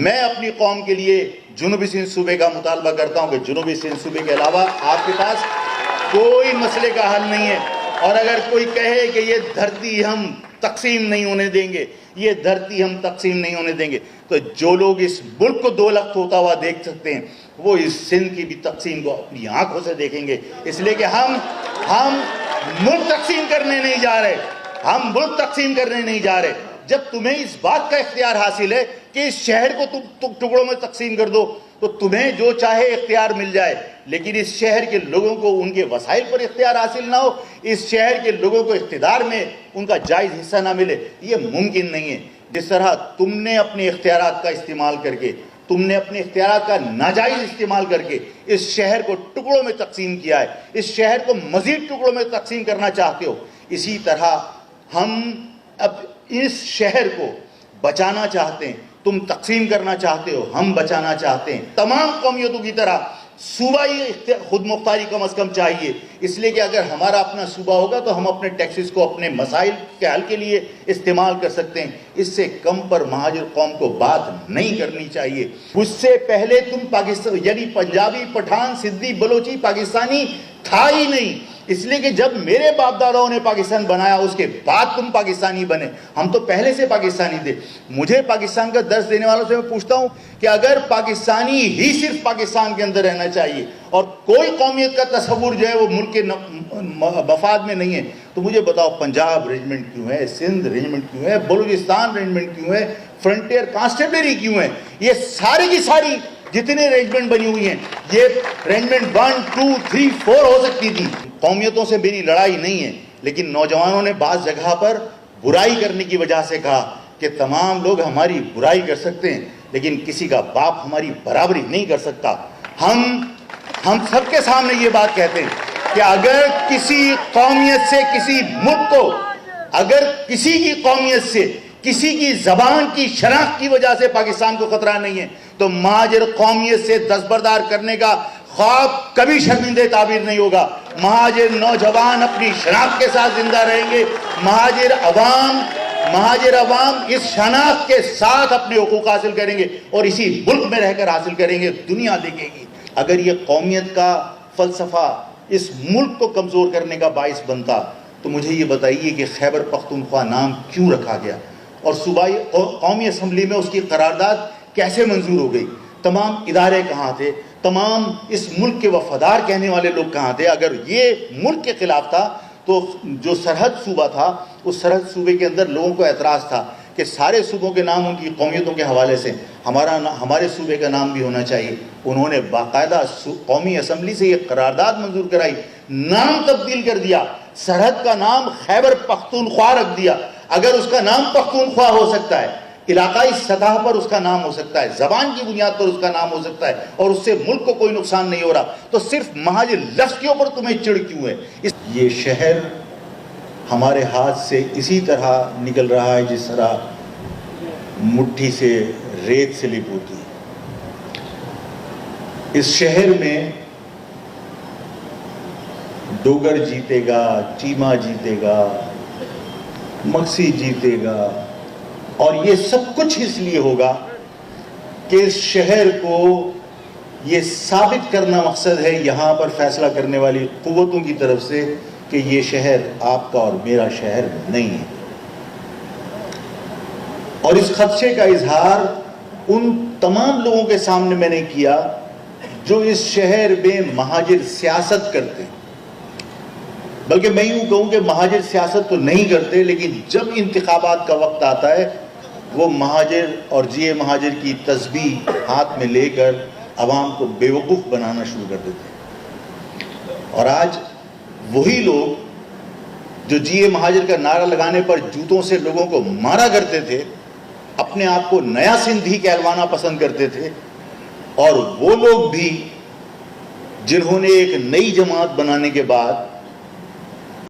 میں اپنی قوم کے لیے جنوبی سندھ صوبے کا مطالبہ کرتا ہوں کہ جنوبی سندھ صوبے کے علاوہ آپ کے پاس کوئی مسئلے کا حل نہیں ہے، اور اگر کوئی کہے کہ یہ دھرتی ہم تقسیم نہیں ہونے دیں گے، یہ دھرتی ہم تقسیم نہیں ہونے دیں گے، تو جو لوگ اس ملک کو دو لخت ہوتا ہوا دیکھ سکتے ہیں وہ اس سندھ کی بھی تقسیم کو اپنی آنکھوں سے دیکھیں گے۔ اس لیے کہ ہم ملک تقسیم کرنے نہیں جا رہے، ہم ملک تقسیم کرنے نہیں جا رہے۔ جب تمہیں اس بات کا اختیار حاصل ہے کہ اس شہر کو تم ٹکڑوں میں تقسیم کر دو تو تمہیں جو چاہے اختیار مل جائے، لیکن اس شہر کے لوگوں کو ان کے وسائل پر اختیار حاصل نہ ہو، اس شہر کے لوگوں کو اقتدار میں ان کا جائز حصہ نہ ملے، یہ ممکن نہیں ہے۔ جس طرح تم نے اپنے اختیارات کا استعمال کر کے، تم نے اپنے اختیارات کا ناجائز استعمال کر کے اس شہر کو ٹکڑوں میں تقسیم کیا ہے، اس شہر کو مزید ٹکڑوں میں تقسیم کرنا چاہتے ہو، اسی طرح ہم اب اس شہر کو بچانا چاہتے ہیں۔ تم تقسیم کرنا چاہتے ہو، ہم بچانا چاہتے ہیں۔ تمام قومیتوں کی طرح صوبائی خود مختاری کم از کم چاہیے، اس لیے کہ اگر ہمارا اپنا صوبہ ہوگا تو ہم اپنے ٹیکسز کو اپنے مسائل کے حل کے لیے استعمال کر سکتے ہیں۔ اس سے کم پر مہاجر قوم کو بات نہیں کرنی چاہیے۔ اس سے پہلے تم پاکستان یعنی پنجابی، پٹھان، سندھی، بلوچی پاکستانی تھا ہی نہیں، اس لیے کہ جب میرے باپ داداؤں نے پاکستان بنایا اس کے بعد تم پاکستانی بنے، ہم تو پہلے سے پاکستانی تھے۔ مجھے پاکستان کا درس دینے والوں سے میں پوچھتا ہوں کہ اگر پاکستانی ہی صرف پاکستان کے اندر رہنا چاہیے اور کوئی قومیت کا تصور جو ہے وہ ملک کے مفاد میں نہیں ہے، تو مجھے بتاؤ پنجاب ریجمنٹ کیوں ہے، سندھ ریجمنٹ کیوں ہے، بلوچستان ریجمنٹ کیوں ہے، فرنٹیئر کانسٹیبلری کیوں ہے؟ یہ ساری کی ساری جتنے ریجمنٹ بنی ہوئی ہیں، یہ ریجمنٹ 1، 2، 3، 4 ہو سکتی تھی۔ قومیتوں سے میری لڑائی نہیں ہے، لیکن نوجوانوں نے بعض جگہ پر برائی کرنے کی وجہ سے کہا کہ تمام لوگ ہماری برائی کر سکتے ہیں لیکن کسی کا باپ ہماری برابری نہیں کر سکتا۔ ہم سب کے سامنے یہ بات کہتے ہیں کہ اگر کسی قومیت سے کسی ملک کو، اگر کسی کی قومیت سے کسی کی زبان کی شناخت کی وجہ سے پاکستان کو خطرہ نہیں ہے تو مہاجر قومیت سے دستبردار کرنے کا خواب کبھی شرمندہ تعبیر نہیں ہوگا۔ مہاجر نوجوان اپنی شناخت کے ساتھ زندہ رہیں گے، مہاجر عوام اس شناخت کے ساتھ اپنے حقوق حاصل کریں گے اور اسی ملک میں رہ کر حاصل کریں گے، دنیا دیکھے گی۔ اگر یہ قومیت کا فلسفہ اس ملک کو کمزور کرنے کا باعث بنتا تو مجھے یہ بتائیے کہ خیبر پختونخوا نام کیوں رکھا گیا اور صوبائی قومی اسمبلی میں اس کی قرارداد کیسے منظور ہو گئی؟ تمام ادارے کہاں تھے؟ تمام اس ملک کے وفادار کہنے والے لوگ کہاں تھے؟ اگر یہ ملک کے خلاف تھا تو جو سرحد صوبہ تھا اس سرحد صوبے کے اندر لوگوں کو اعتراض تھا کہ سارے صوبوں کے نام ان کی قومیتوں کے حوالے سے، ہمارے صوبے کا نام بھی ہونا چاہیے۔ انہوں نے باقاعدہ قومی اسمبلی سے یہ قرارداد منظور کرائی، نام تبدیل کر دیا، سرحد کا نام خیبر پختونخوا رکھ دیا۔ اگر اس کا نام پختونخوا ہو سکتا ہے، علاقائی سطح پر اس کا نام ہو سکتا ہے، زبان کی بنیاد پر اس کا نام ہو سکتا ہے اور اس سے ملک کو کوئی نقصان نہیں ہو رہا، تو صرف مہاجر لفظ کے اوپر تمہیں چڑ کیوں ہے؟ یہ شہر ہمارے ہاتھ سے اسی طرح نکل رہا ہے جس طرح مٹھی سے ریت سلپ ہوتی ہے۔ اس شہر میں ڈوگر جیتے گا، چیما جیتے گا، مکسی جیتے گا، اور یہ سب کچھ اس لیے ہوگا کہ اس شہر کو یہ ثابت کرنا مقصد ہے یہاں پر فیصلہ کرنے والی قوتوں کی طرف سے کہ یہ شہر آپ کا اور میرا شہر نہیں ہے۔ اور اس خدشے کا اظہار ان تمام لوگوں کے سامنے میں نے کیا جو اس شہر میں مہاجر سیاست کرتے ہیں، بلکہ میں یوں کہوں کہ مہاجر سیاست تو نہیں کرتے، لیکن جب انتخابات کا وقت آتا ہے وہ مہاجر اور جیے مہاجر کی تسبیح ہاتھ میں لے کر عوام کو بیوقوف بنانا شروع کر دیتے ہیں۔ اور آج وہی لوگ جو جیے مہاجر کا نعرہ لگانے پر جوتوں سے لوگوں کو مارا کرتے تھے، اپنے آپ کو نیا سندھ ہی کہلوانا پسند کرتے تھے، اور وہ لوگ بھی جنہوں نے ایک نئی جماعت بنانے کے بعد